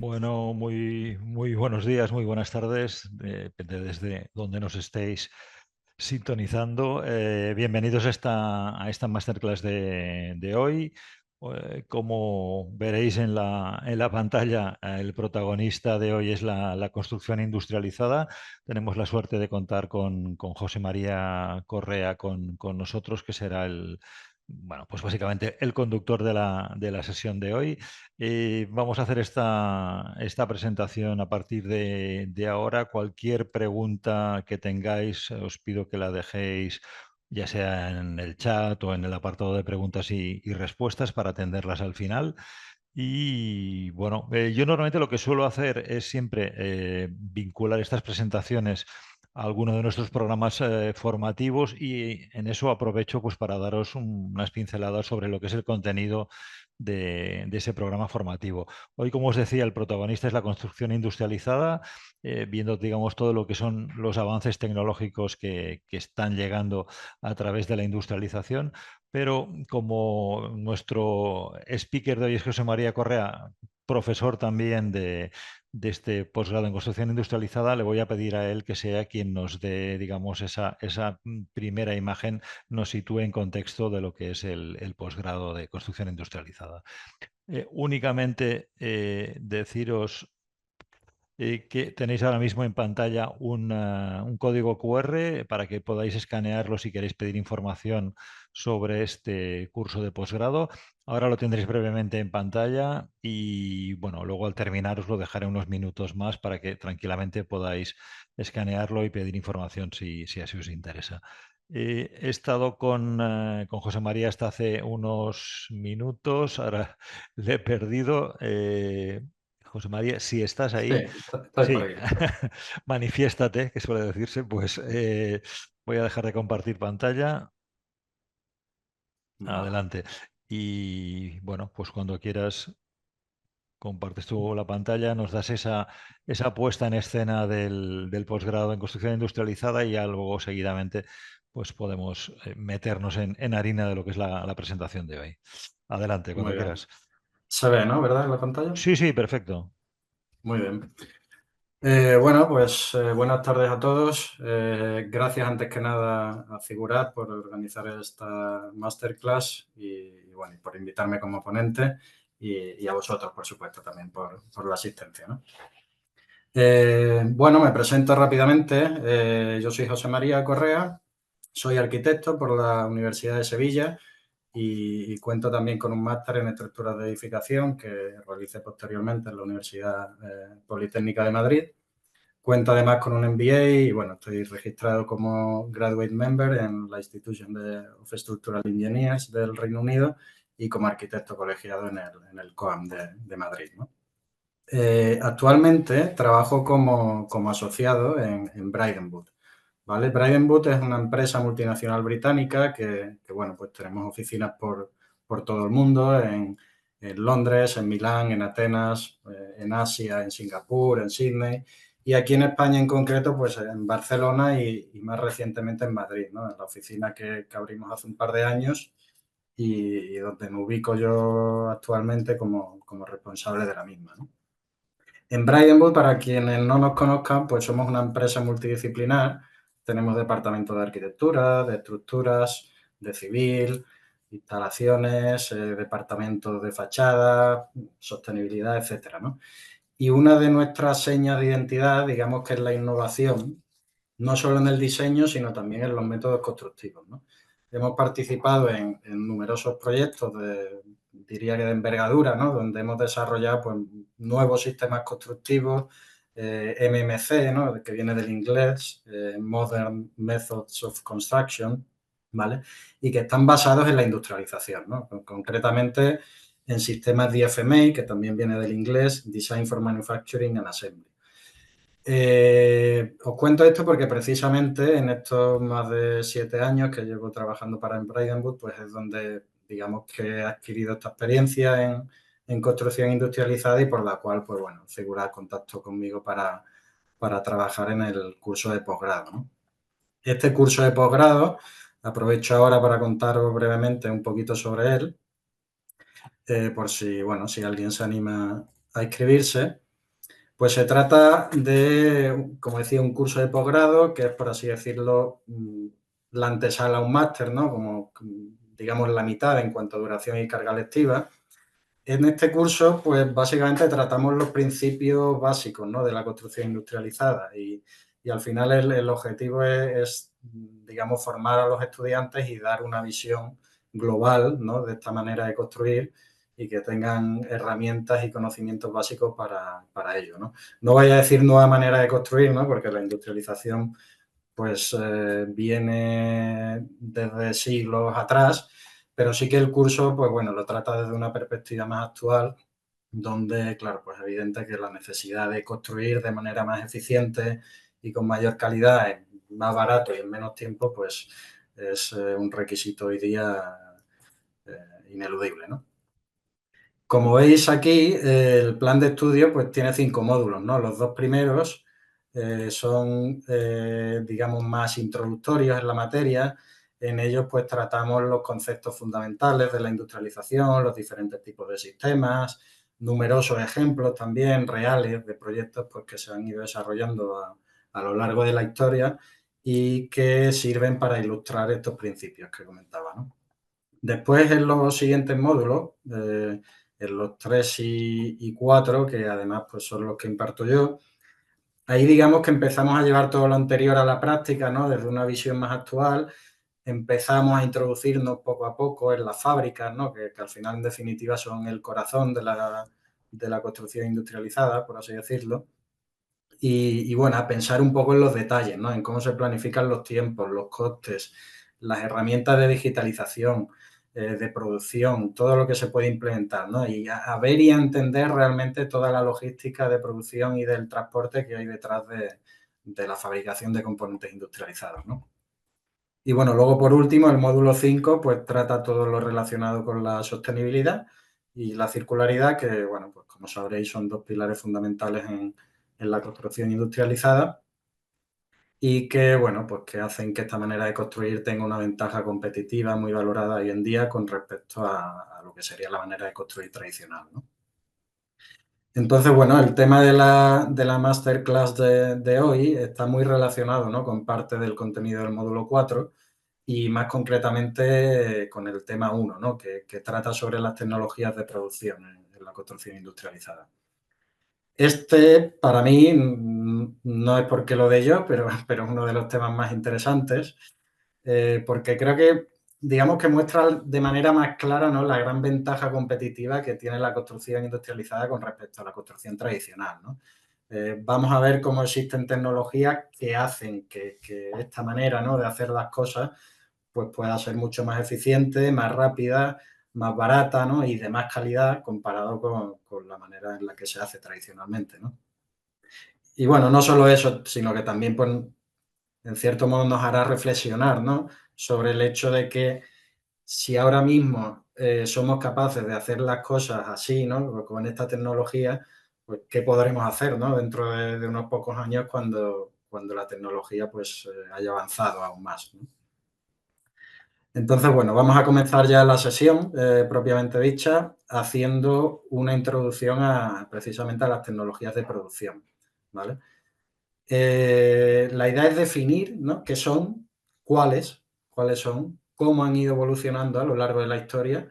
Bueno, muy buenos días, muy buenas tardes, depende desde donde nos estéis sintonizando. Bienvenidos a esta masterclass de hoy. Como veréis en la pantalla, el protagonista de hoy es la construcción industrializada. Tenemos la suerte de contar con José María Correa con nosotros, que será bueno, pues básicamente el conductor de la sesión de hoy. Vamos a hacer esta presentación a partir de ahora. Cualquier pregunta que tengáis, os pido que la dejéis ya sea en el chat o en el apartado de preguntas y respuestas para atenderlas al final. Y bueno, yo normalmente lo que suelo hacer es siempre vincular estas presentaciones a alguno de nuestros programas formativos, y en eso aprovecho pues para daros unas pinceladas sobre lo que es el contenido de ese programa formativo. Hoy, como os decía, el protagonista es la construcción industrializada, viendo, digamos, todo lo que son los avances tecnológicos que están llegando a través de la industrialización. Pero como nuestro speaker de hoy es José María Correa, profesor también de este posgrado en construcción industrializada, le voy a pedir a él que sea quien nos dé, digamos, esa primera imagen, nos sitúe en contexto de lo que es el posgrado de construcción industrializada. Únicamente deciros que tenéis ahora mismo en pantalla un código QR para que podáis escanearlo si queréis pedir información sobre este curso de posgrado. Ahora lo tendréis brevemente en pantalla y bueno, luego al terminar os lo dejaré unos minutos más para que tranquilamente podáis escanearlo y pedir información si así os interesa. He estado con José María hasta hace unos minutos, ahora le he perdido. José María, si estás Sí, ahí, estoy por sí, aquí. manifiéstate, que suele decirse. Pues voy a dejar de compartir pantalla. Vale. Adelante. Y bueno, pues cuando quieras, compartes tú la pantalla, nos das esa puesta en escena del posgrado en construcción industrializada, y ya luego seguidamente pues podemos meternos en harina de lo que es la presentación de hoy. Adelante, Muy cuando bien. quieras. Se ve, ¿no? ¿Verdad? En la pantalla. Sí, sí, perfecto. Muy bien. Bueno, pues buenas tardes a todos. Gracias antes que nada a Figurat por organizar esta masterclass y, bueno, y por invitarme como ponente y a vosotros, por supuesto, también por la asistencia, ¿no? Bueno, me presento rápidamente. Yo soy José María Correa, soy arquitecto por la Universidad de Sevilla y cuento también con un máster en estructuras de edificación que realicé posteriormente en la Universidad Politécnica de Madrid. Cuento además con un MBA y, bueno, estoy registrado como Graduate Member en la Institution of Structural Engineers del Reino Unido y como arquitecto colegiado en el COAM de Madrid, ¿no? Actualmente trabajo como asociado en Brighton, ¿vale? Brighton es una empresa multinacional británica que, bueno, pues tenemos oficinas por todo el mundo, en Londres, en Milán, en Atenas, en Asia, en Singapur, en Sydney, y aquí en España en concreto, pues en Barcelona y más recientemente en Madrid, ¿no? En la oficina que abrimos hace un par de años y donde me ubico yo actualmente como responsable de la misma, ¿no? En Brighton, para quienes no nos conozcan, pues somos una empresa multidisciplinar. Tenemos departamento de arquitectura, de estructuras, de civil, instalaciones, departamento de fachada, sostenibilidad, etcétera, ¿no? Y una de nuestras señas de identidad, digamos que es la innovación, no solo en el diseño, sino también en los métodos constructivos, ¿no? Hemos participado en numerosos proyectos diría que de envergadura, ¿no? Donde hemos desarrollado pues, nuevos sistemas constructivos, MMC, ¿no? Que viene del inglés, Modern Methods of Construction, ¿vale? Y que están basados en la industrialización, ¿no? Concretamente en sistemas DFMA, que también viene del inglés, Design for Manufacturing and Assembly. Os cuento esto porque precisamente en estos más de 7 años que llevo trabajando para Brighton, pues es donde, digamos, que he adquirido esta experiencia en construcción industrializada y por la cual, pues bueno, figura contacto conmigo para trabajar en el curso de posgrado, ¿no? Este curso de posgrado, aprovecho ahora para contaros brevemente un poquito sobre él, por si, bueno, si alguien se anima a inscribirse. Pues se trata de, como decía, un curso de posgrado, que es, por así decirlo, la antesala a un máster, ¿no? Como, digamos, la mitad en cuanto a duración y carga lectiva. En este curso, pues básicamente tratamos los principios básicos, ¿no?, de la construcción industrializada y al final el objetivo es, digamos, formar a los estudiantes y dar una visión global, ¿no?, de esta manera de construir y que tengan herramientas y conocimientos básicos para ello, ¿no? No voy a decir nueva manera de construir, ¿no?, porque la industrialización pues viene desde siglos atrás, pero sí que el curso, pues bueno, lo trata desde una perspectiva más actual, donde, claro, pues es evidente que la necesidad de construir de manera más eficiente y con mayor calidad, más barato y en menos tiempo, pues es un requisito hoy día ineludible, ¿no? Como veis aquí, el plan de estudio pues tiene 5 módulos, ¿no? Los 2 primeros son, digamos, más introductorios en la materia. En ellos pues tratamos los conceptos fundamentales de la industrialización, los diferentes tipos de sistemas, numerosos ejemplos también reales de proyectos pues, que se han ido desarrollando a lo largo de la historia y que sirven para ilustrar estos principios que comentaba, ¿no? Después, en los siguientes módulos, en los 3 y 4, que además pues, son los que imparto yo, ahí digamos que empezamos a llevar todo lo anterior a la práctica, ¿no?, desde una visión más actual. Empezamos a introducirnos poco a poco en las fábricas, ¿no?, que al final, en definitiva, son el corazón de la construcción industrializada, por así decirlo. Y bueno, a pensar un poco en los detalles, ¿no?, en cómo se planifican los tiempos, los costes, las herramientas de digitalización, de producción, todo lo que se puede implementar, ¿no? Y a ver y a entender realmente toda la logística de producción y del transporte que hay detrás de la fabricación de componentes industrializados, ¿no? Y bueno, luego por último, el módulo 5 pues trata todo lo relacionado con la sostenibilidad y la circularidad, que bueno, pues como sabréis son dos pilares fundamentales en la construcción industrializada y que bueno, pues que hacen que esta manera de construir tenga una ventaja competitiva muy valorada hoy en día con respecto a lo que sería la manera de construir tradicional, ¿no? Entonces, bueno, el tema de la masterclass de hoy está muy relacionado, ¿no?, con parte del contenido del módulo 4 y más concretamente con el tema 1, ¿no?, que trata sobre las tecnologías de producción en la construcción industrializada. Este, para mí, no es porque lo de yo, pero es uno de los temas más interesantes, porque creo que, digamos que muestra de manera más clara, ¿no?, la gran ventaja competitiva que tiene la construcción industrializada con respecto a la construcción tradicional, ¿no? Vamos a ver cómo existen tecnologías que hacen que esta manera, ¿no?, de hacer las cosas pues pueda ser mucho más eficiente, más rápida, más barata, ¿no?, y de más calidad comparado con la manera en la que se hace tradicionalmente, ¿no? Y bueno, no solo eso, sino que también, pues, en cierto modo nos hará reflexionar, ¿no?, sobre el hecho de que si ahora mismo somos capaces de hacer las cosas así, ¿no?, con esta tecnología, pues qué podremos hacer, ¿no?, dentro de unos pocos años cuando la tecnología pues haya avanzado aún más, ¿no? Entonces, bueno, vamos a comenzar ya la sesión propiamente dicha, haciendo una introducción precisamente a las tecnologías de producción, ¿vale? La idea es definir, ¿no?, qué son, cuáles son, cómo han ido evolucionando a lo largo de la historia,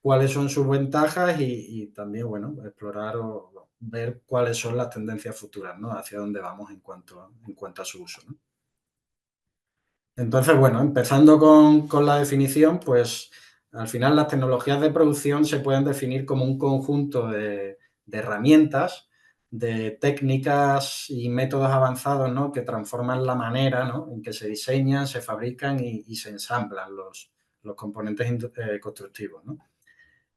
cuáles son sus ventajas y también, bueno, explorar o ver cuáles son las tendencias futuras, ¿no?, hacia dónde vamos en cuanto a su uso, ¿no? Entonces, bueno, empezando con la definición, pues al final las tecnologías de producción se pueden definir como un conjunto de herramientas, de técnicas y métodos avanzados, ¿no?, que transforman la manera, ¿no?, en que se diseñan, se fabrican y se ensamblan los componentes constructivos, ¿no?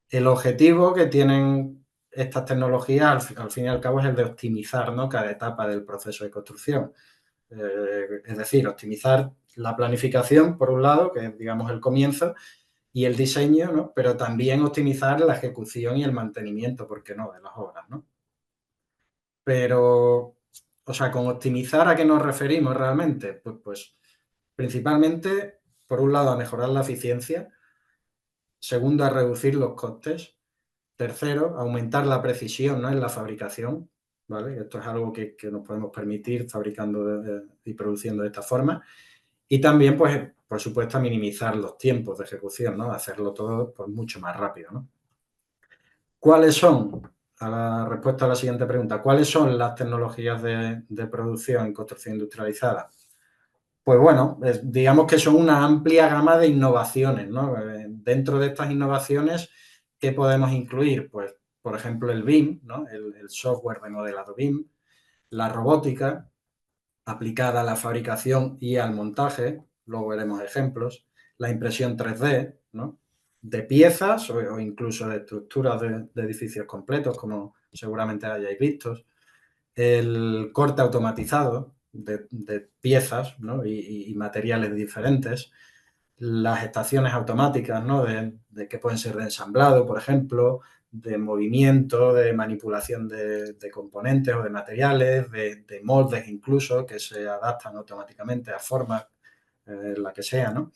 El objetivo que tienen estas tecnologías, al fin y al cabo, es el de optimizar, ¿no?, cada etapa del proceso de construcción. Es decir, optimizar la planificación, por un lado, que es, digamos, el comienzo, y el diseño, ¿no?, pero también optimizar la ejecución y el mantenimiento, ¿por qué no?, de las obras, ¿no? Pero, o sea, con optimizar, ¿a qué nos referimos realmente? Pues principalmente, por un lado, a mejorar la eficiencia, segundo, a reducir los costes, tercero, aumentar la precisión, ¿no?, en la fabricación, ¿vale? Esto es algo que nos podemos permitir fabricando y produciendo de esta forma. Y también, pues, por supuesto, minimizar los tiempos de ejecución, ¿no? Hacerlo todo pues, mucho más rápido, ¿no? ¿Cuáles son, a la respuesta a la siguiente pregunta, cuáles son las tecnologías de producción en construcción industrializada? Pues bueno, digamos que son una amplia gama de innovaciones, ¿no? Dentro de estas innovaciones, ¿qué podemos incluir? Pues, por ejemplo, el BIM, ¿no? El software de modelado BIM, la robótica aplicada a la fabricación y al montaje, luego veremos ejemplos, la impresión 3D, ¿no? De piezas o incluso de estructuras de edificios completos, como seguramente hayáis visto, el corte automatizado de piezas, ¿no? y materiales diferentes, las estaciones automáticas, ¿no? Que pueden ser de ensamblado, por ejemplo, de movimiento, de manipulación de componentes o de materiales, de moldes incluso, que se adaptan automáticamente a formas, la que sea, ¿no?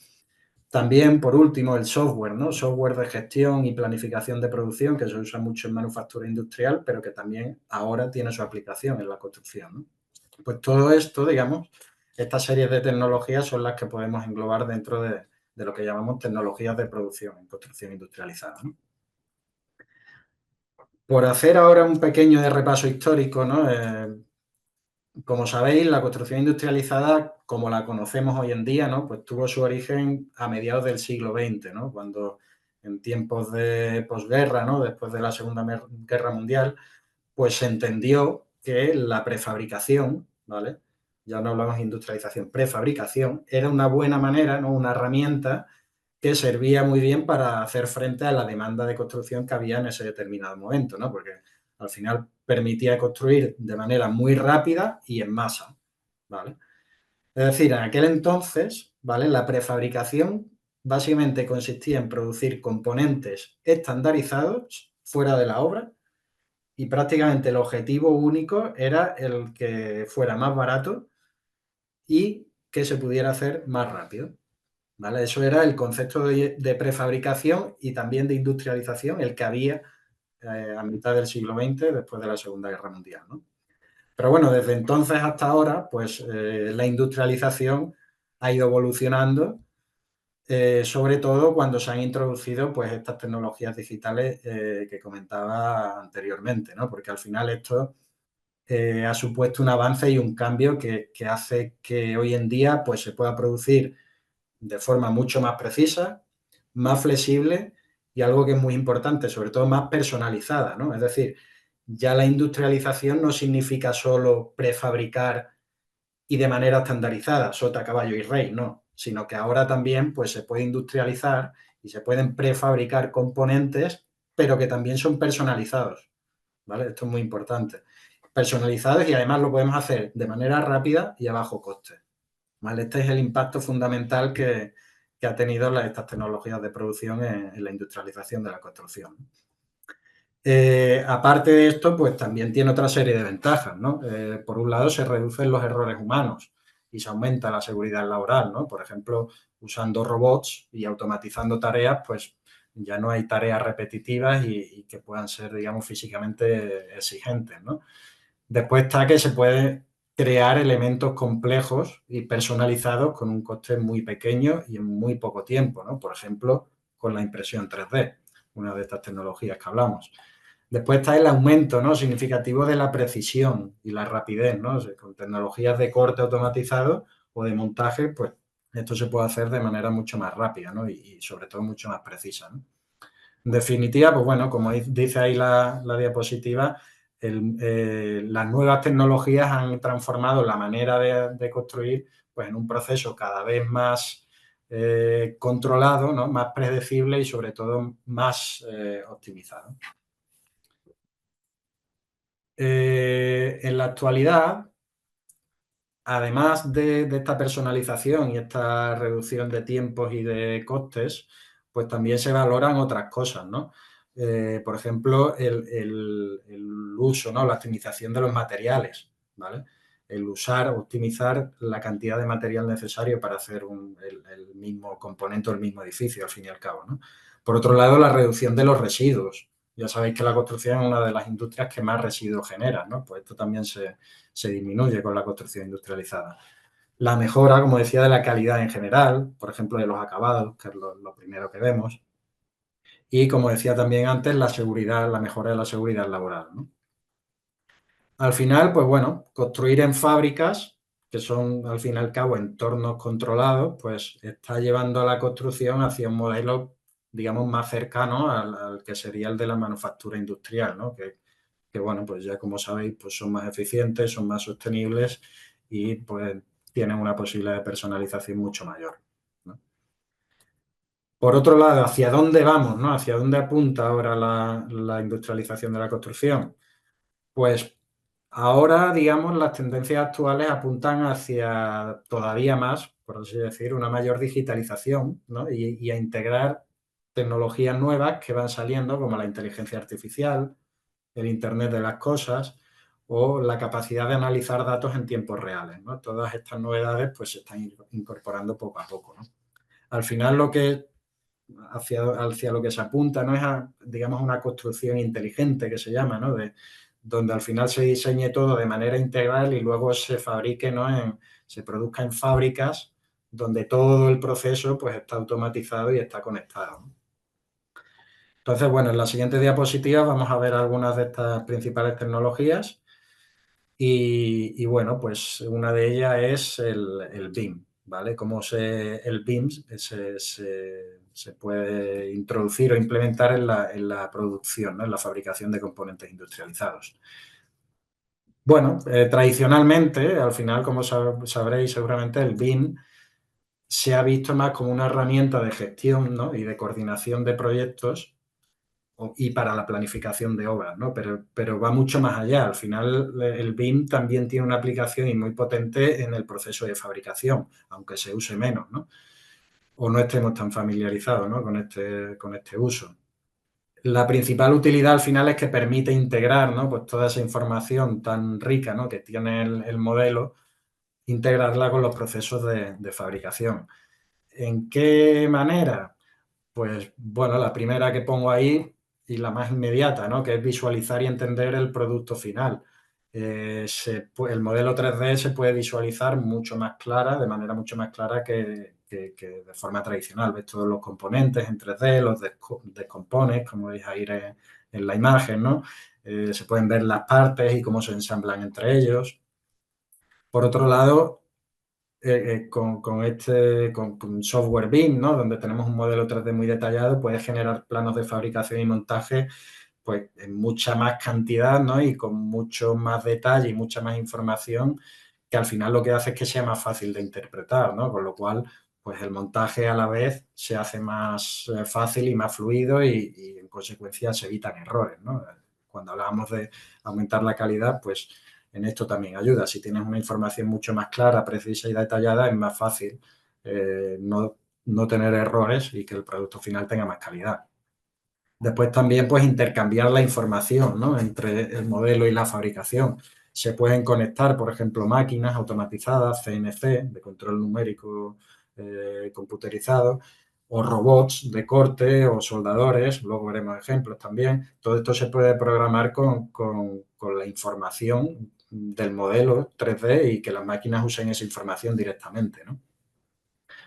También, por último, el software, ¿no? Software de gestión y planificación de producción, que se usa mucho en manufactura industrial, pero que también ahora tiene su aplicación en la construcción, ¿no? Pues todo esto, digamos, estas series de tecnologías son las que podemos englobar dentro de lo que llamamos tecnologías de producción en construcción industrializada, ¿no? Por hacer ahora un pequeño repaso histórico, ¿no? Como sabéis, la construcción industrializada, como la conocemos hoy en día, ¿no? Pues tuvo su origen a mediados del siglo XX, ¿no? Cuando en tiempos de posguerra, ¿no? Después de la Segunda Guerra Mundial, pues se entendió que la prefabricación, ¿vale? Ya no hablamos de industrialización, prefabricación, era una buena manera, ¿no? Una herramienta que servía muy bien para hacer frente a la demanda de construcción que había en ese determinado momento, ¿no? Porque al final permitía construir de manera muy rápida y en masa, ¿vale? Es decir, en aquel entonces, ¿vale? La prefabricación básicamente consistía en producir componentes estandarizados fuera de la obra y prácticamente el objetivo único era el que fuera más barato y que se pudiera hacer más rápido, ¿vale? Eso era el concepto de prefabricación y también de industrialización, el que había a mitad del siglo XX, después de la Segunda Guerra Mundial, ¿no? Pero bueno, desde entonces hasta ahora, pues la industrialización ha ido evolucionando, sobre todo cuando se han introducido pues estas tecnologías digitales que comentaba anteriormente, ¿no? Porque al final esto ha supuesto un avance y un cambio que hace que hoy en día pues se pueda producir de forma mucho más precisa, más flexible y algo que es muy importante, sobre todo más personalizada, ¿no? Es decir, ya la industrialización no significa solo prefabricar y de manera estandarizada, sota, caballo y rey, no, sino que ahora también pues, se puede industrializar y se pueden prefabricar componentes, pero que también son personalizados, ¿vale? Esto es muy importante. Personalizados y además lo podemos hacer de manera rápida y a bajo coste. ¿Vale? Este es el impacto fundamental que ha tenido estas tecnologías de producción en la industrialización de la construcción. Aparte de esto, pues también tiene otra serie de ventajas, ¿no? Por un lado, se reducen los errores humanos y se aumenta la seguridad laboral, ¿no? Por ejemplo, usando robots y automatizando tareas, pues ya no hay tareas repetitivas y que puedan ser, digamos, físicamente exigentes, ¿no? Después está que se puede crear elementos complejos y personalizados con un coste muy pequeño y en muy poco tiempo, ¿no? Por ejemplo, con la impresión 3D, una de estas tecnologías que hablamos. Después está el aumento, ¿no? Significativo de la precisión y la rapidez, ¿no? O sea, con tecnologías de corte automatizado o de montaje, pues esto se puede hacer de manera mucho más rápida, ¿no? Y sobre todo mucho más precisa, ¿no? En definitiva, pues bueno, como dice ahí la diapositiva, las nuevas tecnologías han transformado la manera de construir pues, en un proceso cada vez más controlado, ¿no? Más predecible y sobre todo más optimizado. En la actualidad, además de esta personalización y esta reducción de tiempos y de costes, pues también se valoran otras cosas, ¿no? Por ejemplo, el uso, ¿no? La optimización de los materiales, ¿vale? El usar, optimizar la cantidad de material necesario para hacer el mismo componente o el mismo edificio, al fin y al cabo, ¿no? Por otro lado, la reducción de los residuos, Ya sabéis que la construcción es una de las industrias que más residuos genera, ¿no? Pues esto también se disminuye con la construcción industrializada. La mejora, como decía, de la calidad en general, por ejemplo, de los acabados, que es lo primero que vemos. Y, como decía también antes, la seguridad, la mejora de la seguridad laboral, ¿no? Al final, pues bueno, construir en fábricas, que son al fin y al cabo entornos controlados, pues está llevando a la construcción hacia un modelo, digamos, más cercano al que sería el de la manufactura industrial, ¿no? Que, bueno, pues ya como sabéis, pues son más eficientes, son más sostenibles y pues tienen una posibilidad de personalización mucho mayor, ¿no? Por otro lado, ¿hacia dónde vamos, no? ¿Hacia dónde apunta ahora la industrialización de la construcción? Pues ahora, digamos, las tendencias actuales apuntan hacia todavía más, por así decir, una mayor digitalización, ¿no? Y a integrar tecnologías nuevas que van saliendo, como la inteligencia artificial, el Internet de las cosas o la capacidad de analizar datos en tiempos reales, ¿no? Todas estas novedades pues se están incorporando poco a poco, ¿no? Al final lo que hacia lo que se apunta, ¿no? Es a, digamos, una construcción inteligente que se llama, ¿no? Donde al final se diseñe todo de manera integral y luego se fabrique, ¿no? Se produzca en fábricas donde todo el proceso pues está automatizado y está conectado, ¿no? Entonces, bueno, en la siguiente diapositiva vamos a ver algunas de estas principales tecnologías y bueno, pues una de ellas es el BIM, ¿vale? El BIM se puede introducir o implementar en la producción, ¿no? En la fabricación de componentes industrializados. Bueno, tradicionalmente, al final, como sabréis seguramente, el BIM se ha visto más como una herramienta de gestión, ¿no? Y de coordinación de proyectos y para la planificación de obras, ¿no? Pero va mucho más allá. Al final, el BIM también tiene una aplicación y muy potente en el proceso de fabricación, aunque se use menos, ¿no? O no estemos tan familiarizados, ¿no? con este uso. La principal utilidad al final es que permite integrar, ¿no? Pues toda esa información tan rica, ¿no? Que tiene el modelo, integrarla con los procesos de fabricación. ¿En qué manera? Pues bueno, la primera que pongo ahí y la más inmediata, ¿no? Que es visualizar y entender el producto final. El modelo 3D se puede visualizar mucho más clara, de manera mucho más clara que de forma tradicional. Ves todos los componentes en 3D, los descompones, como veis ahí en la imagen, ¿no? Se pueden ver las partes y cómo se ensamblan entre ellos. Por otro lado, con software BIM, ¿no? Donde tenemos un modelo 3D muy detallado, puedes generar planos de fabricación y montaje pues, en mucha más cantidad, ¿no? Y con mucho más detalle y mucha más información, que al final lo que hace es que sea más fácil de interpretar, ¿no? Con lo cual, pues el montaje a la vez se hace más fácil y más fluido y en consecuencia se evitan errores, ¿no? Cuando hablábamos de aumentar la calidad, pues en esto también ayuda. Si tienes una información mucho más clara, precisa y detallada, es más fácil no tener errores y que el producto final tenga más calidad. Después también, pues, intercambiar la información, ¿no? Entre el modelo y la fabricación. Se pueden conectar, por ejemplo, máquinas automatizadas, CNC, de control numérico computerizado, o robots de corte o soldadores, luego veremos ejemplos también. Todo esto se puede programar con la información del modelo 3D y que las máquinas usen esa información directamente, ¿no?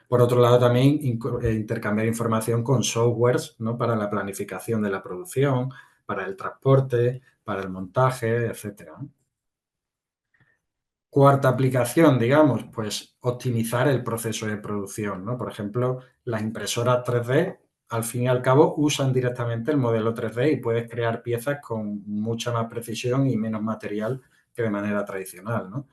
Por otro lado, también intercambiar información con softwares, ¿no? Para la planificación de la producción, para el transporte, para el montaje, etcétera, ¿no? Cuarta aplicación, digamos, pues optimizar el proceso de producción, ¿no? Por ejemplo, las impresoras 3D, al fin y al cabo, usan directamente el modelo 3D y puedes crear piezas con mucha más precisión y menos material que de manera tradicional, ¿no?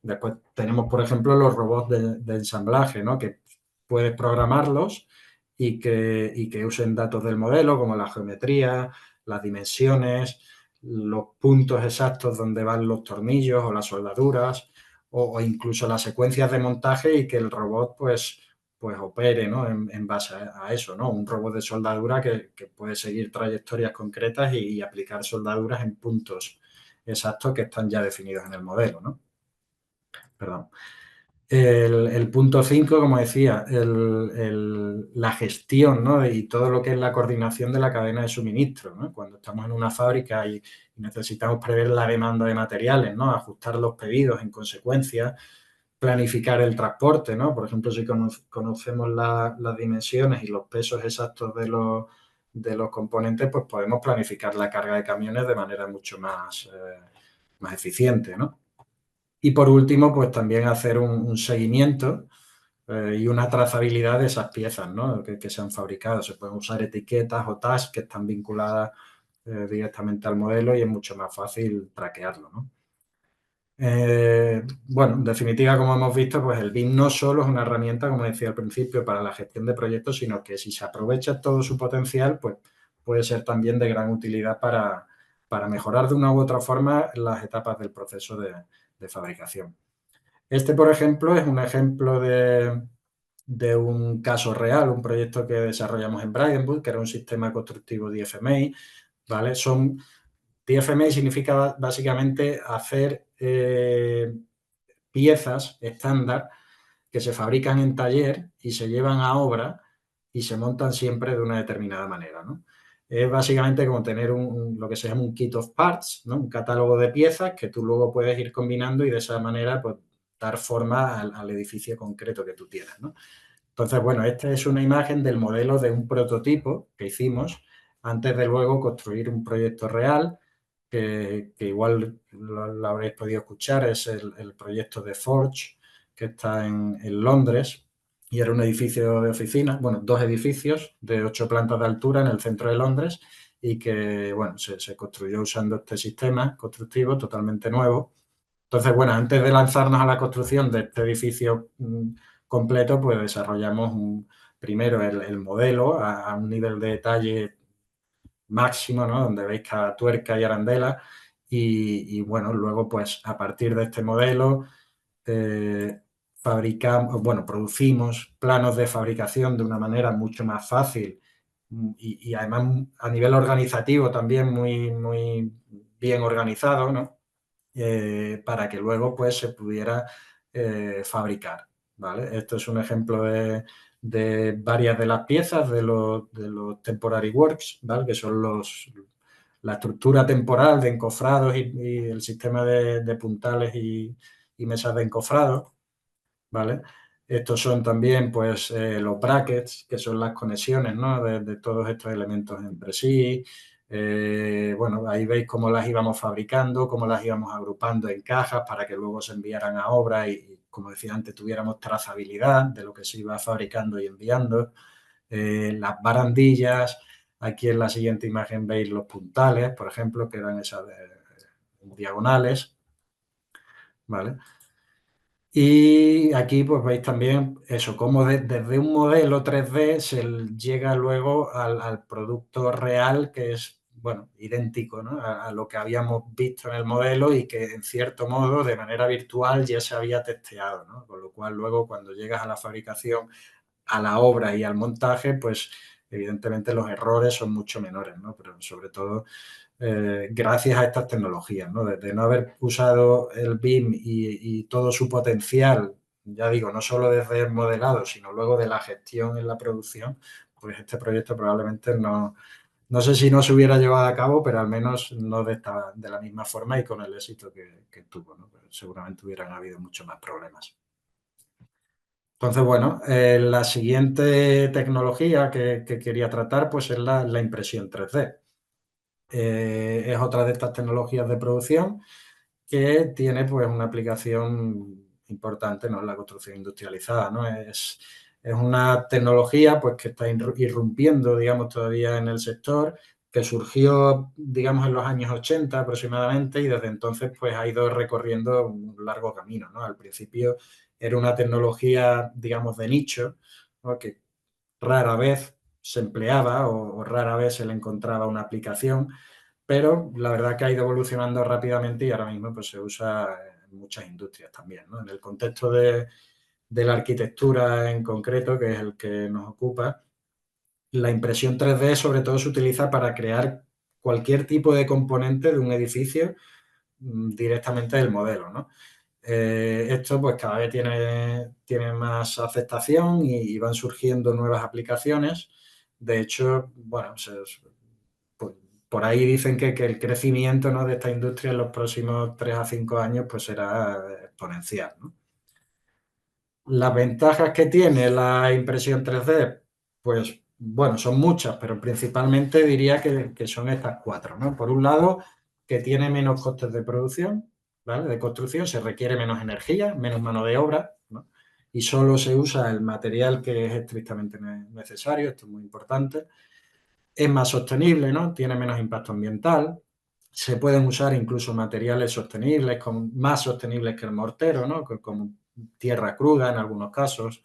Después tenemos, por ejemplo, los robots de ensamblaje, ¿no? Que puedes programarlos y que usen datos del modelo, como la geometría, las dimensiones, los puntos exactos donde van los tornillos o las soldaduras, o incluso las secuencias de montaje y que el robot, pues opere, ¿no? En base a eso, ¿no? Un robot de soldadura que puede seguir trayectorias concretas y aplicar soldaduras en puntos exactos que están ya definidos en el modelo, ¿no? Perdón. El punto 5, como decía, la gestión, ¿no? Y todo lo que es la coordinación de la cadena de suministro, ¿no? Cuando estamos en una fábrica y necesitamos prever la demanda de materiales, ¿no? Ajustar los pedidos en consecuencia, planificar el transporte, ¿no? Por ejemplo, si conocemos las dimensiones y los pesos exactos de los componentes, pues podemos planificar la carga de camiones de manera mucho más eficiente, ¿no? Y por último, pues también hacer un seguimiento y una trazabilidad de esas piezas, ¿no? Que se han fabricado. Se pueden usar etiquetas o tags que están vinculadas directamente al modelo y es mucho más fácil traquearlo, ¿no? Bueno, en definitiva, como hemos visto, pues el BIM no solo es una herramienta, como decía al principio, para la gestión de proyectos, sino que si se aprovecha todo su potencial, pues puede ser también de gran utilidad para mejorar de una u otra forma las etapas del proceso de fabricación. Este, por ejemplo, es un ejemplo de un caso real, un proyecto que desarrollamos en Brightonwood, que era un sistema constructivo DFMA, ¿vale? DFMA significa básicamente hacer piezas estándar que se fabrican en taller y se llevan a obra y se montan siempre de una determinada manera, ¿no? Es básicamente como tener lo que se llama un kit of parts, ¿no? Un catálogo de piezas que tú luego puedes ir combinando y de esa manera pues, dar forma al edificio concreto que tú tienes, ¿no? Entonces, bueno, esta es una imagen del modelo de un prototipo que hicimos antes de luego construir un proyecto real, que igual lo habréis podido escuchar, es el proyecto de Forge, que está en Londres, y era un edificio de oficinas, bueno, 2 edificios de 8 plantas de altura en el centro de Londres, y que, bueno, se construyó usando este sistema constructivo totalmente nuevo. Entonces, bueno, antes de lanzarnos a la construcción de este edificio completo, pues desarrollamos primero el modelo a un nivel de detalle máximo, ¿no? Donde veis cada tuerca y arandela. Y bueno, luego, pues a partir de este modelo, fabricamos, bueno, producimos planos de fabricación de una manera mucho más fácil y además a nivel organizativo también muy bien organizado, ¿no? Para que luego pues se pudiera fabricar, ¿vale? Esto es un ejemplo de varias de las piezas de los temporary works, ¿vale? Que son la estructura temporal de encofrados y el sistema de puntales y mesas de encofrado, ¿vale? Estos son también, pues, los brackets, que son las conexiones, ¿no? De todos estos elementos entre sí. Bueno, ahí veis cómo las íbamos fabricando, cómo las íbamos agrupando en cajas para que luego se enviaran a obra y, como decía antes, tuviéramos trazabilidad de lo que se iba fabricando y enviando. Las barandillas, aquí en la siguiente imagen veis los puntales, por ejemplo, que eran esas diagonales, ¿vale? Y aquí pues veis también eso, cómo desde un modelo 3D se llega luego al producto real que es, bueno, idéntico, ¿no? A lo que habíamos visto en el modelo y que en cierto modo de manera virtual ya se había testeado, ¿no? Con lo cual luego cuando llegas a la fabricación, a la obra y al montaje, pues evidentemente los errores son mucho menores, ¿no? Pero sobre todo gracias a estas tecnologías, ¿no? De no haber usado el BIM y todo su potencial, ya digo, no solo desde el modelado, sino luego de la gestión en la producción, pues este proyecto probablemente no sé si no se hubiera llevado a cabo, pero al menos no de la misma forma y con el éxito que tuvo, ¿no? Pero seguramente hubieran habido muchos más problemas. Entonces, bueno, la siguiente tecnología que quería tratar pues es la impresión 3D. Es otra de estas tecnologías de producción que tiene pues una aplicación importante, ¿no? En la construcción industrializada, ¿no? Es una tecnología pues que está irrumpiendo, digamos, todavía en el sector, que surgió, digamos, en los años 80 aproximadamente y desde entonces pues ha ido recorriendo un largo camino, ¿no? Al principio era una tecnología, digamos, de nicho, ¿no? Que rara vez se empleaba o rara vez se le encontraba una aplicación, pero la verdad que ha ido evolucionando rápidamente y ahora mismo pues, se usa en muchas industrias también, ¿no? En el contexto de la arquitectura en concreto, que es el que nos ocupa, la impresión 3D sobre todo se utiliza para crear cualquier tipo de componente de un edificio directamente del modelo, ¿no? Esto pues cada vez tiene más aceptación y van surgiendo nuevas aplicaciones. De hecho, bueno, pues, por ahí dicen que el crecimiento, ¿no?, de esta industria en los próximos 3 a 5 años pues será exponencial, ¿no? Las ventajas que tiene la impresión 3D, pues bueno, son muchas, pero principalmente diría que son estas cuatro, ¿no? Por un lado, que tiene menos costes de producción, ¿vale? De construcción, se requiere menos energía, menos mano de obra, ¿no? Y solo se usa el material que es estrictamente necesario, esto es muy importante. Es más sostenible, ¿no? Tiene menos impacto ambiental. Se pueden usar incluso materiales sostenibles, más sostenibles que el mortero, ¿no? Como tierra cruda en algunos casos,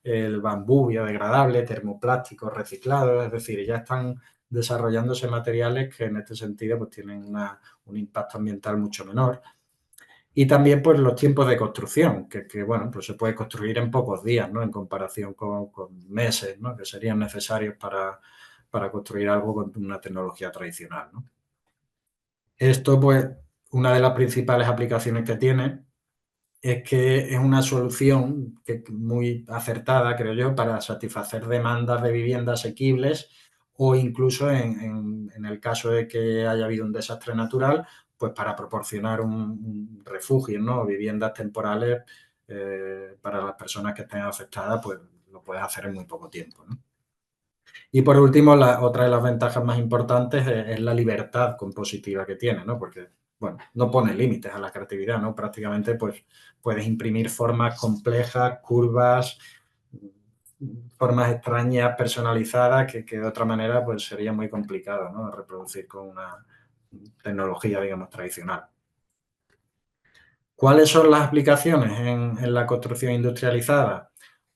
el bambú biodegradable, termoplásticos reciclados, es decir, ya están desarrollándose materiales que en este sentido pues tienen un impacto ambiental mucho menor. Y también pues los tiempos de construcción, bueno, pues se puede construir en pocos días, ¿no? En comparación con meses, ¿no?, que serían necesarios para construir algo con una tecnología tradicional, ¿no? Esto, pues, una de las principales aplicaciones que tiene es que es una solución muy acertada, creo yo, para satisfacer demandas de viviendas asequibles o incluso en el caso de que haya habido un desastre natural, pues para proporcionar un refugio, ¿no?, viviendas temporales para las personas que estén afectadas, pues lo puedes hacer en muy poco tiempo, ¿no? Y por último, otra de las ventajas más importantes es la libertad compositiva que tiene, ¿no? Porque, bueno, no pone límites a la creatividad, ¿no? Prácticamente, pues, puedes imprimir formas complejas, curvas, formas extrañas, personalizadas, que de otra manera, pues, sería muy complicado, ¿no?, reproducir con una tecnología, digamos, tradicional. ¿Cuáles son las aplicaciones en la construcción industrializada?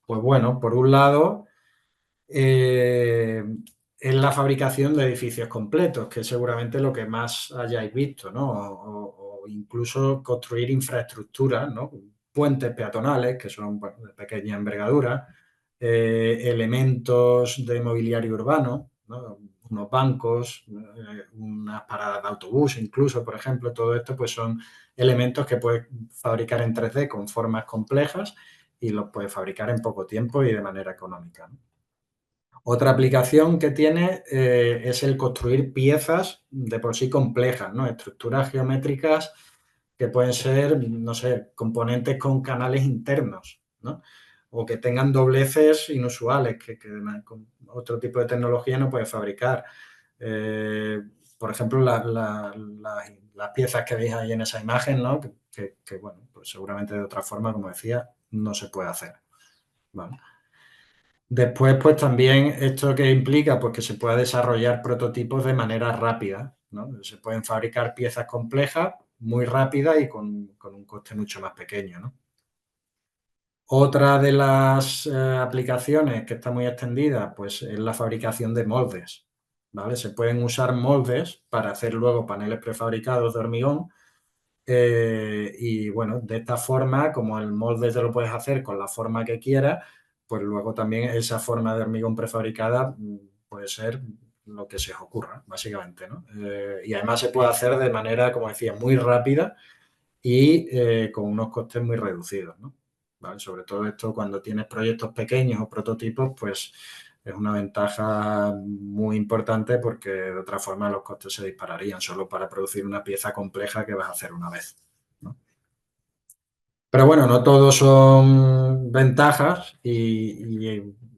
Pues bueno, por un lado, eh, es la fabricación de edificios completos, que es seguramente lo que más hayáis visto, ¿no? O incluso construir infraestructuras, ¿no? Puentes peatonales, que son, bueno, de pequeña envergadura, elementos de mobiliario urbano, ¿no?, unos bancos, unas paradas de autobús incluso, por ejemplo, todo esto pues son elementos que puedes fabricar en 3D con formas complejas y los puedes fabricar en poco tiempo y de manera económica, ¿no? Otra aplicación que tiene es el construir piezas de por sí complejas, ¿no? Estructuras geométricas que pueden ser, no sé, componentes con canales internos, ¿no? O que tengan dobleces inusuales que con otro tipo de tecnología no puede fabricar. Eh, por ejemplo, las piezas que veis ahí en esa imagen, ¿no? Bueno, pues seguramente de otra forma, como decía, no se puede hacer, ¿vale? Después, pues también esto que implica, pues que se pueda desarrollar prototipos de manera rápida, ¿no? Se pueden fabricar piezas complejas muy rápidas y con un coste mucho más pequeño, ¿no? Otra de las aplicaciones que está muy extendida, pues es la fabricación de moldes, ¿vale? Se pueden usar moldes para hacer luego paneles prefabricados de hormigón y bueno, de esta forma, como el molde te lo puedes hacer con la forma que quieras, pues luego también esa forma de hormigón prefabricada puede ser lo que se os ocurra, básicamente, ¿no? Y además se puede hacer de manera, como decía, muy rápida y con unos costes muy reducidos, ¿no? ¿Vale? Sobre todo esto cuando tienes proyectos pequeños o prototipos, pues es una ventaja muy importante porque de otra forma los costes se dispararían solo para producir una pieza compleja que vas a hacer una vez, ¿no? Pero bueno, no todos son ventajas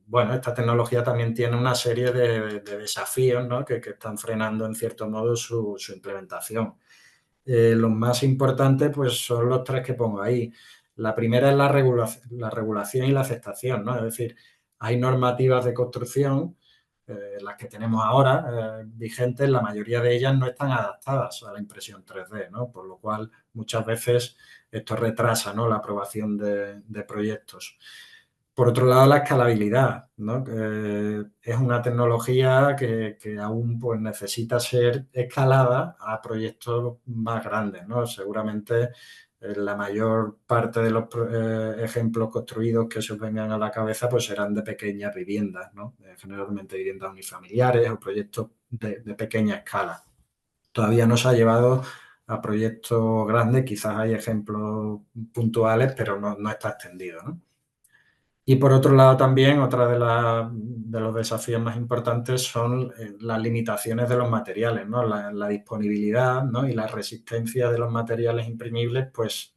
bueno, esta tecnología también tiene una serie de desafíos, ¿no?, que están frenando en cierto modo su implementación. Los más importantes pues son los tres que pongo ahí. La primera es la regulación y la aceptación, ¿no? Es decir, hay normativas de construcción, las que tenemos ahora vigentes, la mayoría de ellas no están adaptadas a la impresión 3D, ¿no? Por lo cual muchas veces esto retrasa, ¿no?, la aprobación de proyectos. Por otro lado, la escalabilidad, ¿no? Es una tecnología que aún pues, necesita ser escalada a proyectos más grandes, ¿no? Seguramente la mayor parte de los ejemplos construidos que se os vengan a la cabeza pues serán de pequeñas viviendas, ¿no? Generalmente viviendas unifamiliares o proyectos de pequeña escala. Todavía no se ha llevado a proyectos grandes, quizás hay ejemplos puntuales, pero no está extendido, ¿no? Y por otro lado también, otra de los desafíos más importantes son las limitaciones de los materiales, ¿no? La disponibilidad, ¿no? Y la resistencia de los materiales imprimibles, pues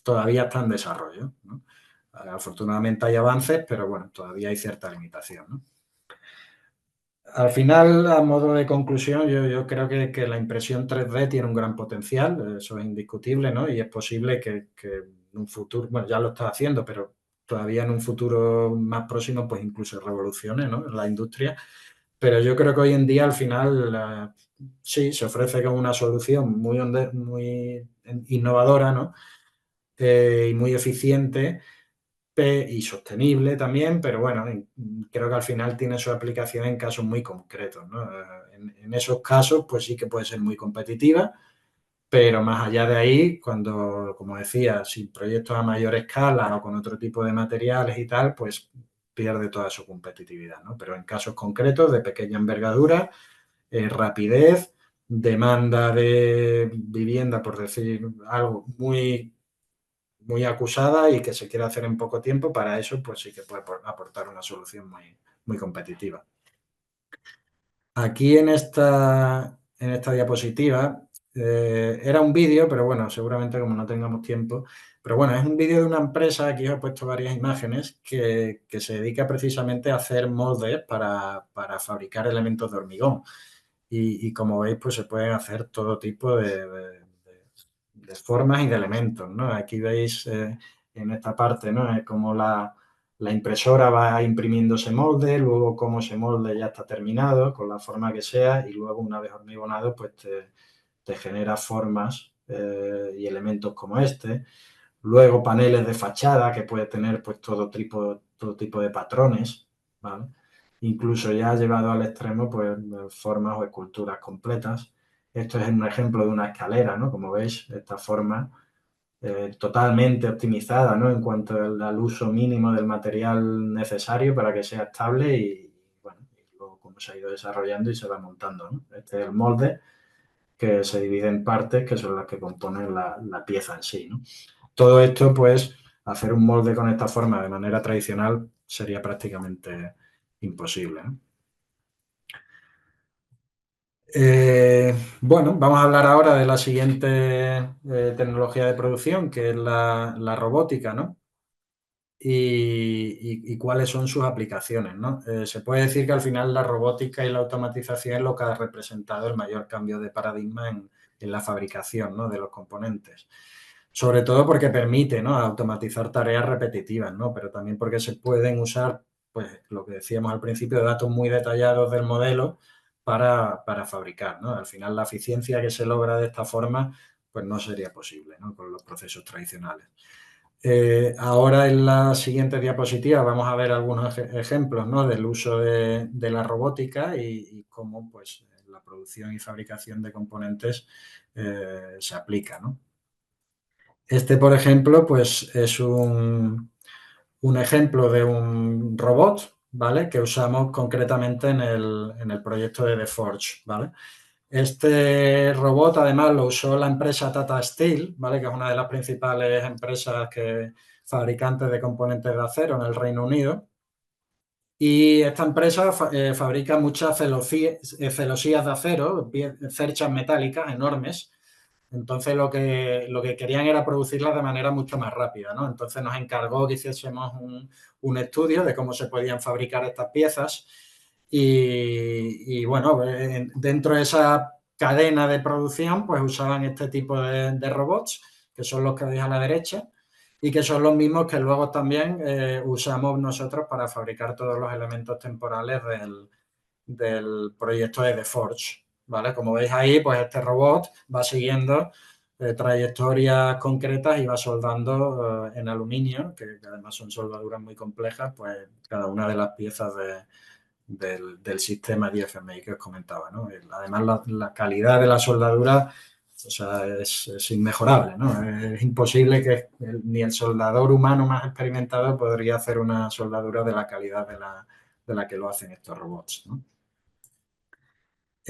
todavía está en desarrollo, ¿no? Afortunadamente hay avances, pero bueno, todavía hay cierta limitación, ¿no? Al final, a modo de conclusión, yo creo que la impresión 3D tiene un gran potencial, eso es indiscutible, ¿no? Y es posible que en un futuro, bueno, ya lo está haciendo, pero todavía en un futuro más próximo, pues incluso revolucione, ¿no? En la industria. Pero yo creo que hoy en día, al final, sí, se ofrece como una solución muy innovadora, ¿no? Y muy eficiente y sostenible también, pero bueno, creo que al final tiene su aplicación en casos muy concretos, ¿no? En esos casos, pues sí que puede ser muy competitiva, pero más allá de ahí, cuando, como decía, sin proyectos a mayor escala o con otro tipo de materiales y tal, pues pierde toda su competitividad, ¿no? Pero en casos concretos de pequeña envergadura, rapidez, demanda de vivienda, por decir algo muy acusada y que se quiere hacer en poco tiempo, para eso pues sí que puede aportar una solución muy competitiva. Aquí en esta diapositiva era un vídeo, pero bueno, seguramente como no tengamos tiempo, pero bueno, es un vídeo de una empresa, aquí os he puesto varias imágenes, que se dedica precisamente a hacer moldes para fabricar elementos de hormigón. Y como veis, pues se pueden hacer todo tipo de formas y de elementos, ¿no? Aquí veis en esta parte, ¿no? Es como la impresora va imprimiendo ese molde, luego como ese molde ya está terminado, con la forma que sea, y luego una vez hormigonado, pues te genera formas y elementos como este. Luego paneles de fachada que puede tener pues todo tipo de patrones, ¿vale? Incluso ya llevado al extremo, pues formas o esculturas completas. Esto es un ejemplo de una escalera, ¿no? Como veis, esta forma totalmente optimizada, ¿no? En cuanto al uso mínimo del material necesario para que sea estable y, bueno, y luego cómo se ha ido desarrollando y se va montando, ¿no? Este es el molde que se divide en partes que son las que componen la pieza en sí, ¿no? Todo esto, pues, hacer un molde con esta forma de manera tradicional sería prácticamente imposible, ¿no? Bueno, vamos a hablar ahora de la siguiente tecnología de producción, que es la robótica, ¿no? Y cuáles son sus aplicaciones, ¿no? Se puede decir que al final la robótica y la automatización es lo que ha representado el mayor cambio de paradigma en la fabricación, ¿no? De los componentes. Sobre todo porque permite, ¿no? Automatizar tareas repetitivas, ¿no? Pero también porque se pueden usar, pues, lo que decíamos al principio, datos muy detallados del modelo para fabricar, ¿no? Al final la eficiencia que se logra de esta forma, pues no sería posible, ¿no? Con los procesos tradicionales. Ahora en la siguiente diapositiva vamos a ver algunos ejemplos, ¿no? Del uso de la robótica y cómo, pues, la producción y fabricación de componentes se aplica, ¿no? Este, por ejemplo, pues es un ejemplo de un robot, ¿vale? Que usamos concretamente en el proyecto de The Forge, ¿vale? Este robot, además, lo usó la empresa Tata Steel, ¿vale? Que es una de las principales empresas fabricantes de componentes de acero en el Reino Unido. Y esta empresa fabrica muchas celosías de acero, cerchas metálicas enormes. Entonces lo que querían era producirlas de manera mucho más rápida, ¿no? Entonces nos encargó que hiciésemos un estudio de cómo se podían fabricar estas piezas y bueno, dentro de esa cadena de producción pues usaban este tipo de robots, que son los que veis a la derecha, y que son los mismos que luego también usamos nosotros para fabricar todos los elementos temporales del proyecto de The Forge, ¿vale? Como veis ahí, pues este robot va siguiendo trayectorias concretas y va soldando en aluminio, que además son soldaduras muy complejas, pues cada una de las piezas del sistema DFMI que os comentaba, ¿no? Además, la calidad de la soldadura, o sea, es inmejorable, ¿no? Es imposible que ni el soldador humano más experimentado podría hacer una soldadura de la calidad de la que lo hacen estos robots, ¿no?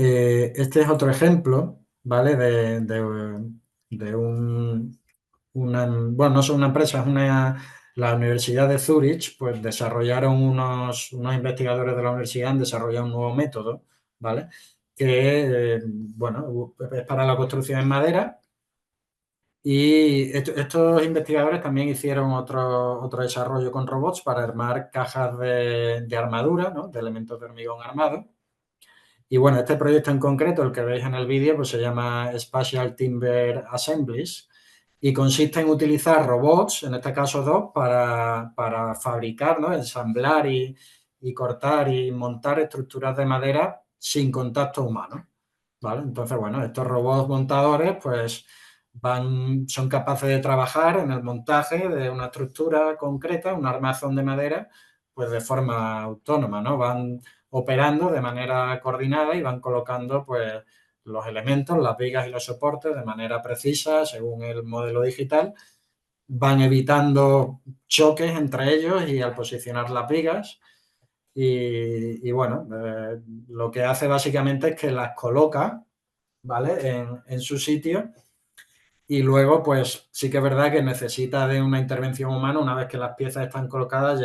Este es otro ejemplo, ¿vale? bueno, no son una empresa, la Universidad de Zurich, pues desarrollaron unos investigadores de la universidad han desarrollado un nuevo método, ¿vale? Que, bueno, es para la construcción en madera. Y estos investigadores también hicieron otro desarrollo con robots para armar cajas de armadura, ¿no? De elementos de hormigón armado. Y bueno, este proyecto en concreto, el que veis en el vídeo, pues se llama Spatial Timber Assemblies y consiste en utilizar robots, en este caso dos, para fabricar, ¿no? Ensamblar y cortar y montar estructuras de madera sin contacto humano, ¿vale? Entonces, bueno, estos robots montadores, pues son capaces de trabajar en el montaje de una estructura concreta, un armazón de madera, pues de forma autónoma, ¿no? Van operando de manera coordinada y van colocando, pues, los elementos, las vigas y los soportes de manera precisa según el modelo digital, van evitando choques entre ellos y al posicionar las vigas y bueno, lo que hace básicamente es que las coloca, ¿vale? En su sitio y luego, pues sí que es verdad que necesita de una intervención humana. Una vez que las piezas están colocadas,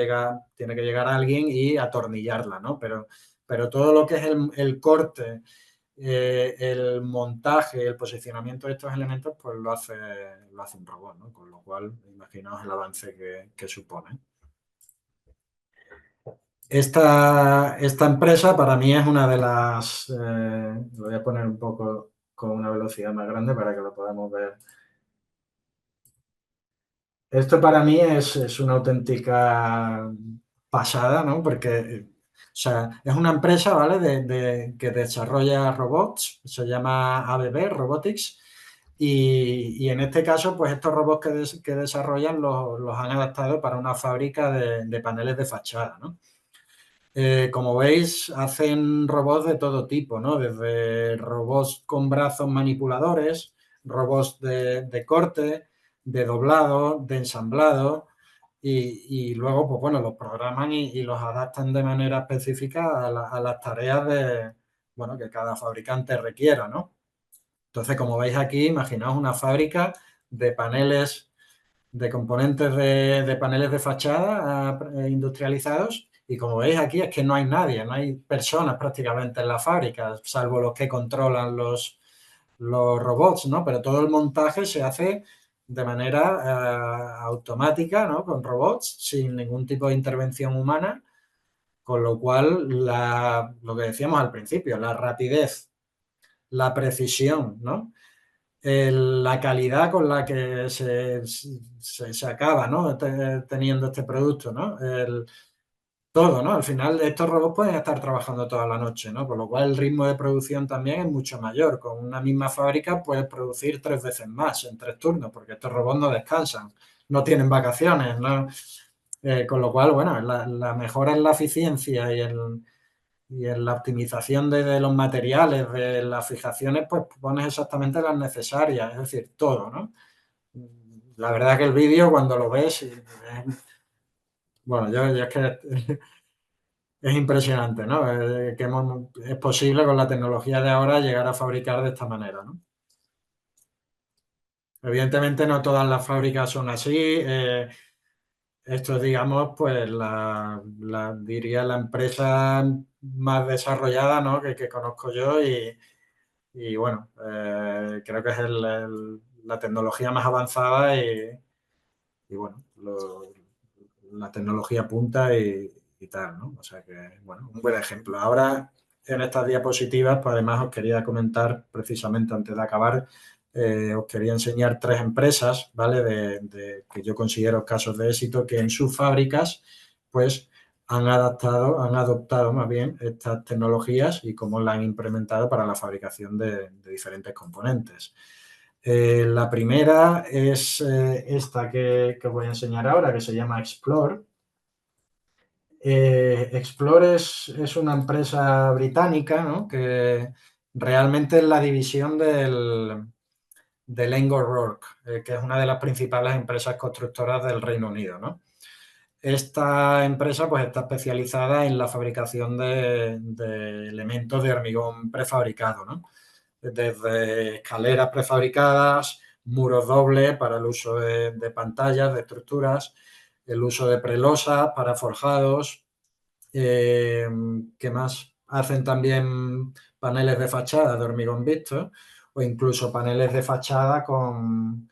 tiene que llegar alguien y atornillarla, ¿no? Pero todo lo que es el corte, el montaje, el posicionamiento de estos elementos, pues lo hace un robot, ¿no? Con lo cual, imaginaos el avance que supone. Esta empresa para mí es una de las... lo voy a poner un poco con una velocidad más grande para que lo podamos ver. Esto para mí es una auténtica pasada, ¿no? Porque, o sea, es una empresa, ¿vale? Que desarrolla robots, se llama ABB Robotics, y en este caso, pues estos robots que desarrollan los han adaptado para una fábrica de paneles de fachada, ¿no? Como veis, hacen robots de todo tipo, ¿no? Desde robots con brazos manipuladores, robots de corte, de doblado, de ensamblado, y luego, pues bueno, los programan y los adaptan de manera específica a las tareas bueno, que cada fabricante requiera, ¿no? Entonces, como veis aquí, imaginaos una fábrica de paneles de componentes de paneles de fachada industrializados y como veis aquí es que no hay nadie, no hay personas prácticamente en la fábrica, salvo los que controlan los robots, ¿no? Pero todo el montaje se hace de manera automática, ¿no? Con robots, sin ningún tipo de intervención humana, con lo cual lo que decíamos al principio, la rapidez, la precisión, ¿no? La calidad con la que se acaba, ¿no? Teniendo este producto, ¿no? Todo, ¿no? Al final estos robots pueden estar trabajando toda la noche, ¿no? Con lo cual el ritmo de producción también es mucho mayor. Con una misma fábrica puedes producir 3 veces más en 3 turnos, porque estos robots no descansan, no tienen vacaciones, ¿no? Con lo cual, bueno, la mejora en la eficiencia y en la optimización de los materiales, de las fijaciones, pues pones exactamente las necesarias, es decir, todo, ¿no? La verdad que el vídeo cuando lo ves, bueno, yo es que es impresionante, ¿no? Que es posible con la tecnología de ahora llegar a fabricar de esta manera, ¿no? Evidentemente no todas las fábricas son así. Esto es, digamos, pues diría la empresa más desarrollada, ¿no? que conozco yo y bueno, creo que es la tecnología más avanzada y bueno, la tecnología punta y tal, ¿no? O sea que, bueno, un buen ejemplo. Ahora, en estas diapositivas, pues además os quería comentar, precisamente antes de acabar, os quería enseñar 3 empresas, ¿vale? Que yo considero casos de éxito, que en sus fábricas, pues han adoptado más bien estas tecnologías y cómo las han implementado para la fabricación de diferentes componentes. La primera es esta que os voy a enseñar ahora, que se llama Explore. Explore es una empresa británica, ¿no? Que realmente es la división del Engel Rourke, que es una de las principales empresas constructoras del Reino Unido, ¿no? Esta empresa pues, está especializada en la fabricación de elementos de hormigón prefabricado, ¿no? Desde escaleras prefabricadas, muros dobles para el uso de pantallas, de estructuras, el uso de prelosas para forjados. ¿Qué más? Hacen también paneles de fachada de hormigón visto o incluso paneles de fachada con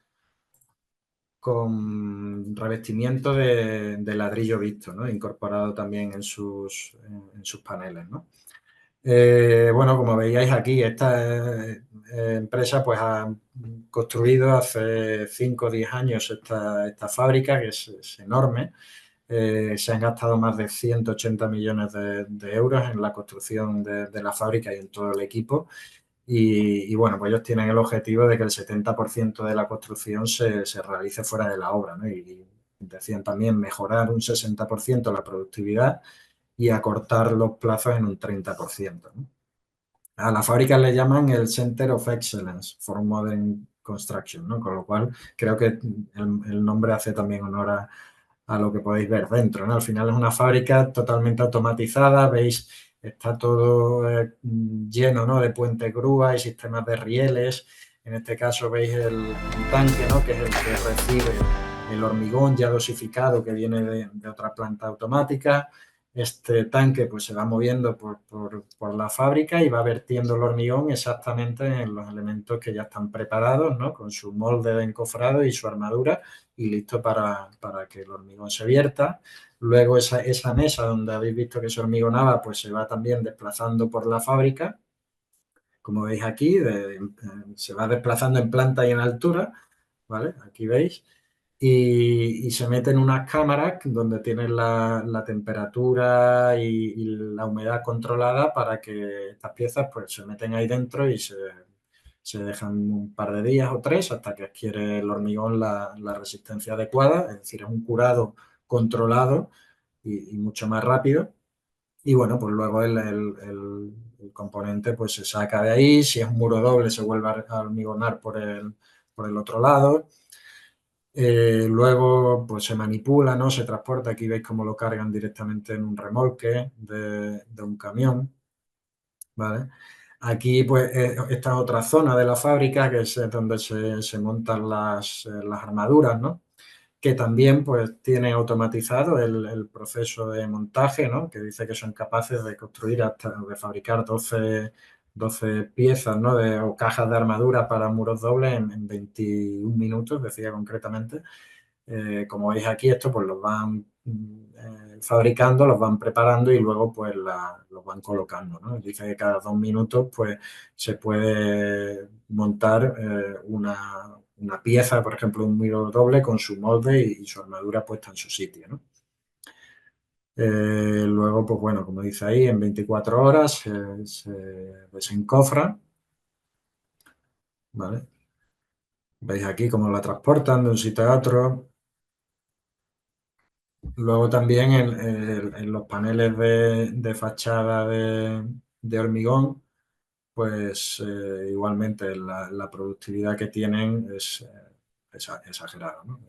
revestimiento de ladrillo visto, ¿no? Incorporado también en sus paneles, ¿no? Bueno, como veíais aquí, esta empresa pues ha construido hace 5 o 10 años esta fábrica, que es enorme. Se han gastado más de 180 millones de euros en la construcción de la fábrica y en todo el equipo. Y bueno, pues ellos tienen el objetivo de que el 70% de la construcción se realice fuera de la obra, ¿no? Y decían también mejorar un 60% la productividad y acortar los plazos en un 30%, ¿no? A la fábrica le llaman el Center of Excellence for Modern Construction, ¿no? Con lo cual creo que el nombre hace también honor a lo que podéis ver dentro, ¿no? Al final es una fábrica totalmente automatizada, veis, está todo lleno, ¿no? De puentes grúa y sistemas de rieles. En este caso veis un tanque, ¿no? Que es el que recibe el hormigón ya dosificado que viene de otra planta automática. Este tanque pues se va moviendo por la fábrica y va vertiendo el hormigón exactamente en los elementos que ya están preparados, ¿no? Con su molde de encofrado y su armadura y listo para que el hormigón se vierta. Luego esa mesa donde habéis visto que se hormigonaba pues se va también desplazando por la fábrica, como veis aquí, se va desplazando en planta y en altura, ¿vale? Aquí veis y se meten unas cámaras donde tienen la temperatura y la humedad controlada para que estas piezas pues se meten ahí dentro y se dejan un par de días o 3 hasta que adquiere el hormigón la resistencia adecuada, es decir, es un curado controlado y mucho más rápido. Y bueno, pues luego el componente pues se saca de ahí, si es un muro doble se vuelve a hormigonar por el otro lado. Luego, pues se manipula, ¿no? Se transporta. Aquí veis cómo lo cargan directamente en un remolque de un camión, ¿vale? Aquí, pues, esta es otra zona de la fábrica, que es donde se montan las armaduras, ¿no? Que también, pues, tiene automatizado el proceso de montaje, ¿no? Que dice que son capaces de construir de fabricar 12 piezas, ¿no? O cajas de armadura para muros dobles en 21 minutos, decía concretamente. Como veis aquí, esto pues los van fabricando, los van preparando y luego pues los van colocando, ¿no? Dice que cada 2 minutos pues se puede montar una pieza, por ejemplo, un muro doble con su molde y su armadura puesta en su sitio, ¿no? Luego, pues bueno, como dice ahí, en 24 horas se desencofra, ¿vale? Veis aquí cómo la transportan de un sitio a otro. Luego también en los paneles de fachada de hormigón, pues igualmente la productividad que tienen es exagerada, ¿no?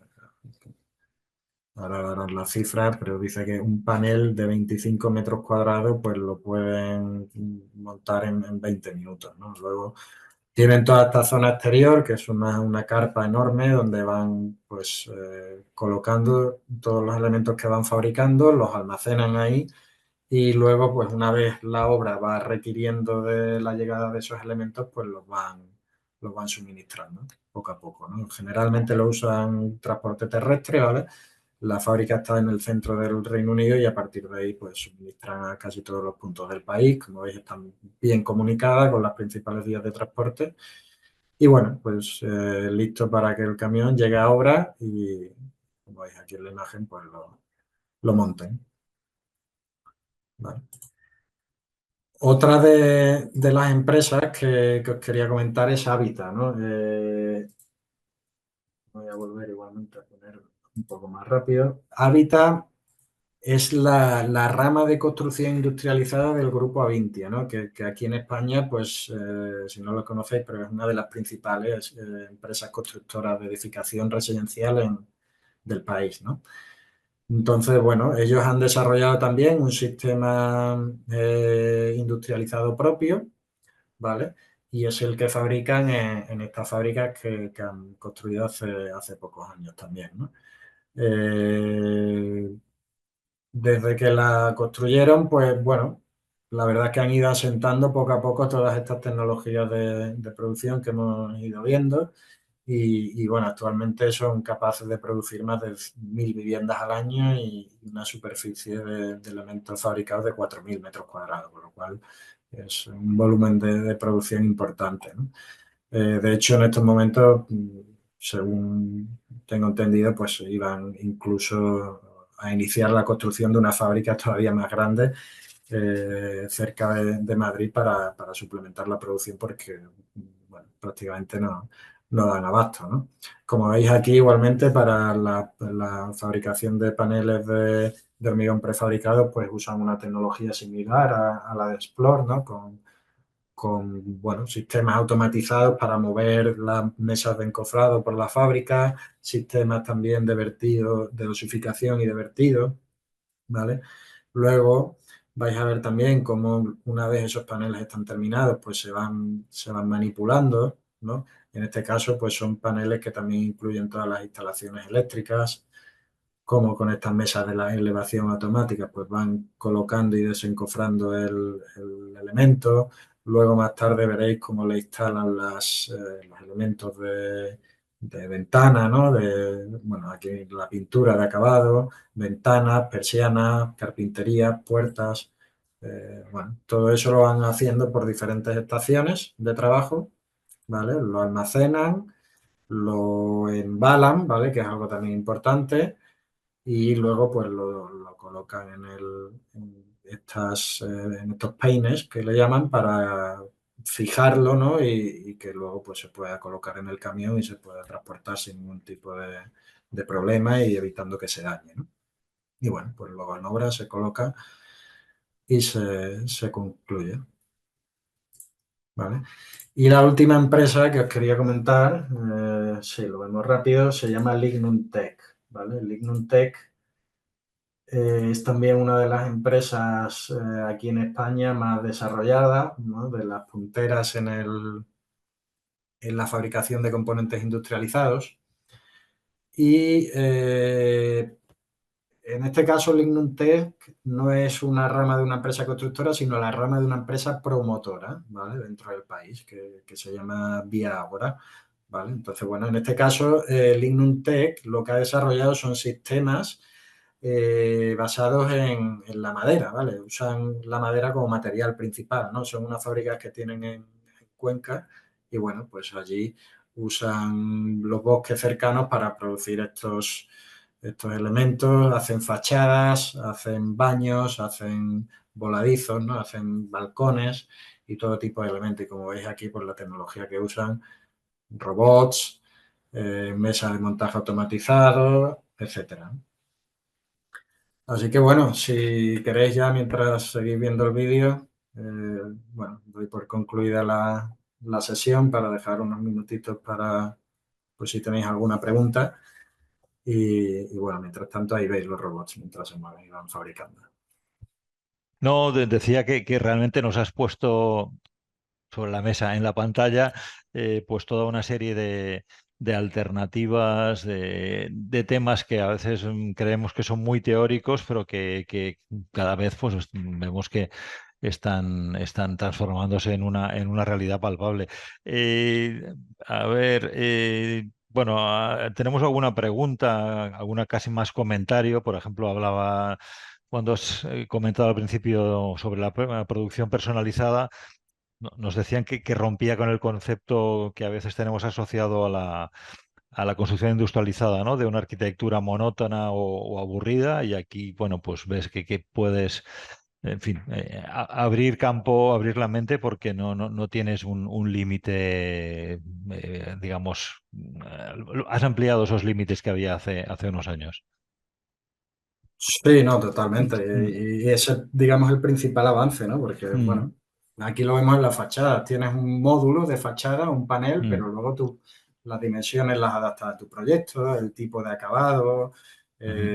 Ahora darán las cifras, pero dice que un panel de 25 metros cuadrados pues lo pueden montar en 20 minutos, ¿no? Luego tienen toda esta zona exterior, que es una carpa enorme donde van pues colocando todos los elementos que van fabricando, los almacenan ahí y luego pues una vez la obra va requiriendo de la llegada de esos elementos, pues los van suministrando poco a poco, ¿no? Generalmente lo usan transporte terrestre, ¿vale? La fábrica está en el centro del Reino Unido y a partir de ahí pues suministran a casi todos los puntos del país. Como veis, están bien comunicadas con las principales vías de transporte. Y bueno, pues listo para que el camión llegue a obra y, como veis aquí en la imagen, pues lo monten. ¿Vale? Otra de las empresas que os quería comentar es Habitat, ¿no? Voy a volver igualmente a poner un poco más rápido. Habitat es la rama de construcción industrializada del grupo Avintia, ¿no? Que aquí en España, pues, si no lo conocéis, pero es una de las principales empresas constructoras de edificación residencial del país, ¿no? Entonces, bueno, ellos han desarrollado también un sistema industrializado propio, ¿vale? y es el que fabrican en estas fábricas que han construido hace pocos años también, ¿no? Eh, Desde que la construyeron, pues bueno, la verdad es que han ido asentando poco a poco todas estas tecnologías de producción que hemos ido viendo y, bueno, actualmente son capaces de producir más de 1.000 viviendas al año y una superficie de elementos fabricados de 4.000 metros cuadrados, con lo cual es un volumen de producción importante, ¿no? De hecho, en estos momentos, según tengo entendido, pues iban incluso a iniciar la construcción de una fábrica todavía más grande cerca de Madrid para suplementar la producción porque bueno, prácticamente no dan abasto, ¿no? Como veis aquí, igualmente para la fabricación de paneles de hormigón prefabricado, pues usan una tecnología similar a la de Explore, ¿no? Con bueno, sistemas automatizados para mover las mesas de encofrado por la fábrica, sistemas también de vertido, de dosificación y de vertido, ¿vale? Luego vais a ver también cómo una vez esos paneles están terminados, pues se van manipulando, ¿no? En este caso, pues son paneles que también incluyen todas las instalaciones eléctricas, como con estas mesas de la elevación automática, pues van colocando y desencofrando el elemento. Luego más tarde veréis cómo le instalan los elementos de ventana, ¿no? Bueno, aquí la pintura de acabado, ventanas, persianas, carpintería, puertas. Bueno, todo eso lo van haciendo por diferentes estaciones de trabajo, ¿vale? Lo almacenan, lo embalan, ¿vale? Que es algo también importante y luego pues lo colocan en estos peines que le llaman para fijarlo, ¿no? Y que luego pues se pueda colocar en el camión y se pueda transportar sin ningún tipo de problema y evitando que se dañe, ¿no? Y bueno, pues luego en obra se coloca y se concluye, ¿vale? Y la última empresa que os quería comentar, sí, lo vemos rápido, se llama Lignum Tech, ¿vale? Lignum Tech es también una de las empresas aquí en España más desarrolladas, ¿no? De las punteras en la fabricación de componentes industrializados. Y en este caso, Lignum Tech no es una rama de una empresa constructora, sino la rama de una empresa promotora, ¿vale? Dentro del país, que se llama Vía Ágora, ¿vale? Entonces, bueno, en este caso, Lignum Tech lo que ha desarrollado son sistemas basados en la madera, ¿vale? Usan la madera como material principal, ¿no? Son unas fábricas que tienen en Cuenca y, bueno, pues allí usan los bosques cercanos para producir estos elementos, hacen fachadas, hacen baños, hacen voladizos, ¿no? Hacen balcones y todo tipo de elementos. Y como veis aquí, por la tecnología que usan, robots, mesas de montaje automatizado, etcétera. Así que bueno, si queréis ya mientras seguís viendo el vídeo, bueno, doy por concluida la sesión para dejar unos minutitos para, pues si tenéis alguna pregunta. Y bueno, mientras tanto ahí veis los robots mientras se mueven y van fabricando. No, decía que realmente nos has puesto sobre la mesa en la pantalla, pues toda una serie de alternativas, de temas que a veces creemos que son muy teóricos, pero que cada vez pues, vemos que están transformándose en una realidad palpable. A ver, bueno, tenemos alguna pregunta, alguna casi más comentario. Por ejemplo, hablaba cuando has comentado al principio sobre la producción personalizada. Nos decían que rompía con el concepto que a veces tenemos asociado a la construcción industrializada, ¿no? De una arquitectura monótona o aburrida, y aquí, bueno, pues ves que puedes, en fin, abrir campo, abrir la mente, porque no tienes un límite, digamos, has ampliado esos límites que había hace unos años. Sí, no, totalmente. Mm, Y ese, digamos, es el principal avance, ¿no? Porque, mm, bueno, aquí lo vemos en la fachada. Tienes un módulo de fachada, un panel, mm, pero luego tú las dimensiones las adaptas a tu proyecto, el tipo de acabado, Ujú,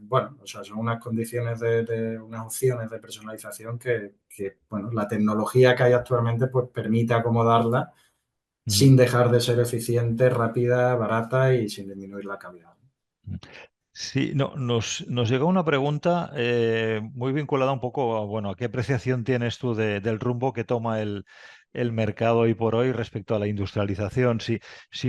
Bueno, o sea, son unas condiciones unas opciones de personalización bueno, la tecnología que hay actualmente pues permite acomodarla ujú, sin dejar de ser eficiente, rápida, barata y sin disminuir la calidad. ujú. Sí, no, nos llega una pregunta muy vinculada un poco a, bueno, a qué apreciación tienes tú del rumbo que toma el mercado hoy por hoy respecto a la industrialización. Si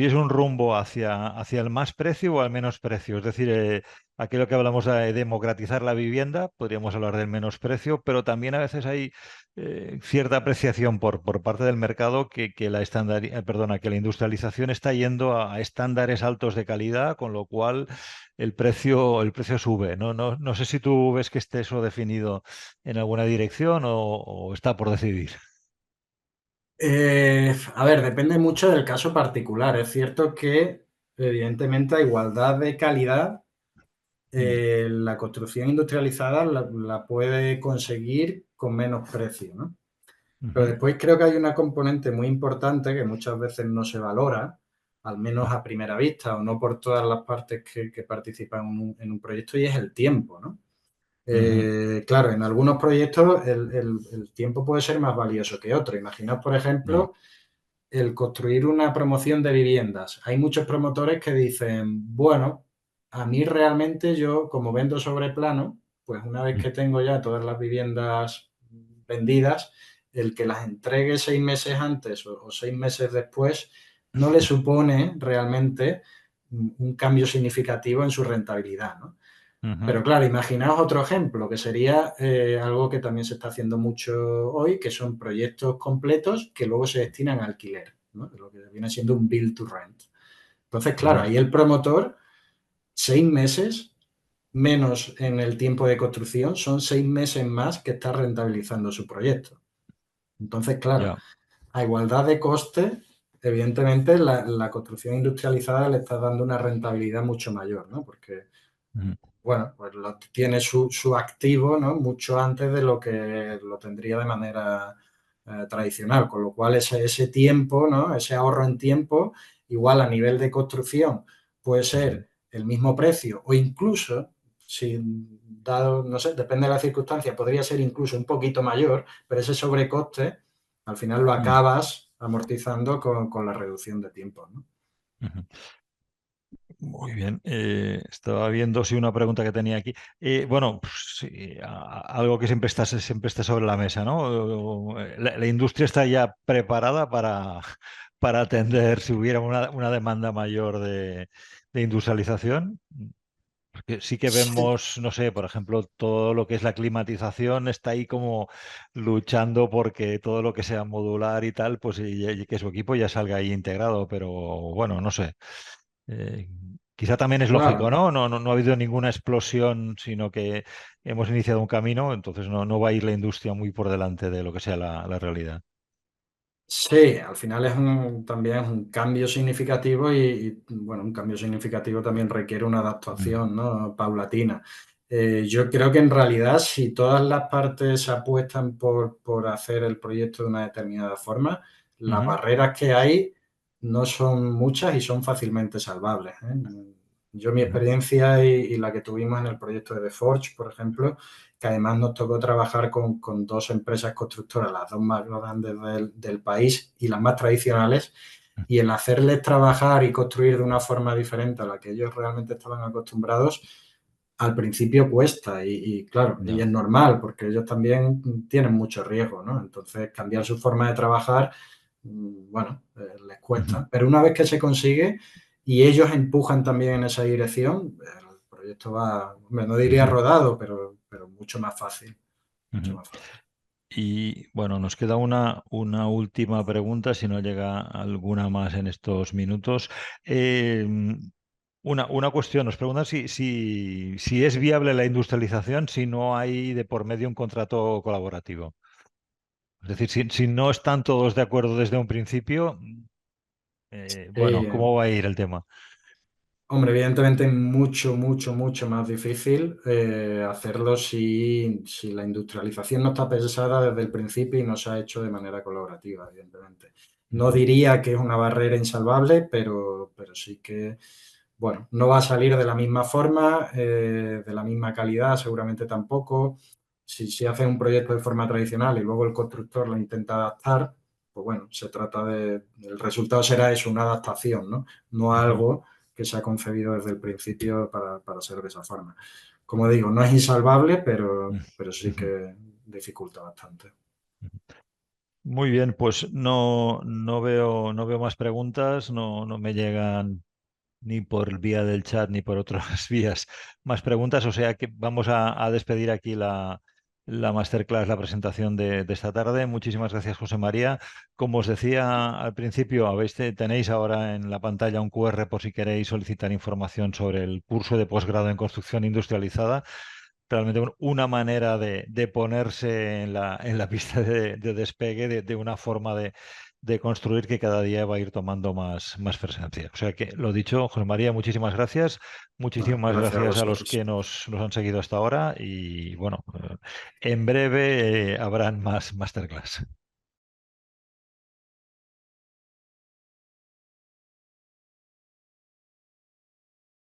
es un rumbo hacia el más precio o al menos precio. Es decir, aquello que hablamos de democratizar la vivienda, podríamos hablar del menos precio, pero también a veces hay cierta apreciación por parte del mercado perdona, que la industrialización está yendo a estándares altos de calidad, con lo cual el precio sube. No sé si tú ves que esté eso definido en alguna dirección o está por decidir. A ver, depende mucho del caso particular. Es cierto que, evidentemente, a igualdad de calidad, Mm, la construcción industrializada la puede conseguir con menos precio, ¿no? Pero ujú, después creo que hay una componente muy importante que muchas veces no se valora, al menos a primera vista, o no por todas las partes que participan en un proyecto, y es el tiempo, ¿no? ujú, Claro, en algunos proyectos el tiempo puede ser más valioso que otro. Imaginaos, por ya, ejemplo, el construir una promoción de viviendas. Hay muchos promotores que dicen, bueno, a mí realmente yo, como vendo sobre plano, pues una vez mm, que tengo ya todas las viviendas vendidas, el que las entregue 6 meses antes o 6 meses después no le supone realmente un cambio significativo en su rentabilidad, ¿no? ujú, Pero claro, imaginaos otro ejemplo, que sería algo que también se está haciendo mucho hoy, que son proyectos completos que luego se destinan a alquiler, ¿no? Lo que viene siendo un build to rent. Entonces, claro, ujú, ahí el promotor, 6 meses menos en el tiempo de construcción, son 6 meses más que está rentabilizando su proyecto. Entonces, claro, ya, a igualdad de coste, evidentemente la construcción industrializada le está dando una rentabilidad mucho mayor, ¿no? Porque ujú, bueno, pues tiene su activo, ¿no? Mucho antes de lo que lo tendría de manera tradicional, con lo cual ese tiempo, ¿no? Ese ahorro en tiempo, igual a nivel de construcción, puede ujú, ser el mismo precio o incluso, si dado, no sé, depende de la circunstancia, podría ser incluso un poquito mayor, pero ese sobrecoste al final lo mm, acabas amortizando con la reducción de tiempo, ¿no? ujú. Muy bien. Estaba viendo si una pregunta que tenía aquí. Bueno, pues, sí, algo que siempre está sobre la mesa, ¿no? La industria está ya preparada para atender si hubiera una demanda mayor de industrialización. Porque sí que Sí, vemos, no sé, por ejemplo, todo lo que es la climatización está ahí como luchando porque todo lo que sea modular y tal, pues y que su equipo ya salga ahí integrado, pero bueno, no sé. Eh, Quizá también es lógico, claro. ¿no? No ha habido ninguna explosión, sino que hemos iniciado un camino, entonces no va a ir la industria muy por delante de lo que sea la realidad. Sí, al final también es un cambio significativo bueno, un cambio significativo también requiere una Mm, adaptación, ¿no? Paulatina. Yo creo que en realidad si todas las partes apuestan por hacer el proyecto de una determinada forma, las ujú, barreras que hay no son muchas y son fácilmente salvables, ¿eh? Yo mi ujú, experiencia y la que tuvimos en el proyecto de The Forge, por ejemplo, que además nos tocó trabajar con dos empresas constructoras, las dos más grandes del país y las más tradicionales, y el hacerles trabajar y construir de una forma diferente a la que ellos realmente estaban acostumbrados, al principio cuesta y claro, y ya, es normal porque ellos también tienen mucho riesgo, ¿no? Entonces cambiar su forma de trabajar, bueno, les ujú, cuesta, pero una vez que se consigue y ellos empujan también en esa dirección, el proyecto va, hombre, no diría ujú, rodado, pero mucho más fácil, mucho ujú. más fácil. Y bueno, nos queda una última pregunta, si no llega alguna más en estos minutos. Eh, una cuestión, nos preguntan si es viable la industrialización si no hay de por medio un contrato colaborativo. Es decir, si no están todos de acuerdo desde un principio, bueno, Sí, ¿cómo va a ir el tema? hombre, evidentemente es mucho, mucho, mucho más difícil hacerlo si la industrialización no está pensada desde el principio y no se ha hecho de manera colaborativa, evidentemente. No Ujú, diría que es una barrera insalvable, pero sí que bueno, no va a salir de la misma forma, de la misma calidad, seguramente tampoco. Si haces un proyecto de forma tradicional y luego el constructor lo intenta adaptar, pues bueno, el resultado será eso, una adaptación, ¿no? No Ujú, algo que se ha concebido desde el principio para ser de esa forma. Como digo, no es insalvable, pero sí ujú. que dificulta bastante. Muy bien, pues no veo más preguntas, no me llegan ni por vía del chat ni por otras vías más preguntas, o sea que vamos a despedir aquí la masterclass, la presentación de esta tarde. Muchísimas gracias, José María. Como os decía al principio, tenéis ahora en la pantalla un QR por si queréis solicitar información sobre el curso de posgrado en construcción industrializada. Realmente una manera de ponerse en la pista de despegue de una forma de construir que cada día va a ir tomando más presencia. O sea que, lo dicho, José María, muchísimas gracias. Bueno, Muchísimas gracias a gracias a los vosotros. que nos han seguido hasta ahora y bueno, en breve habrán más masterclass.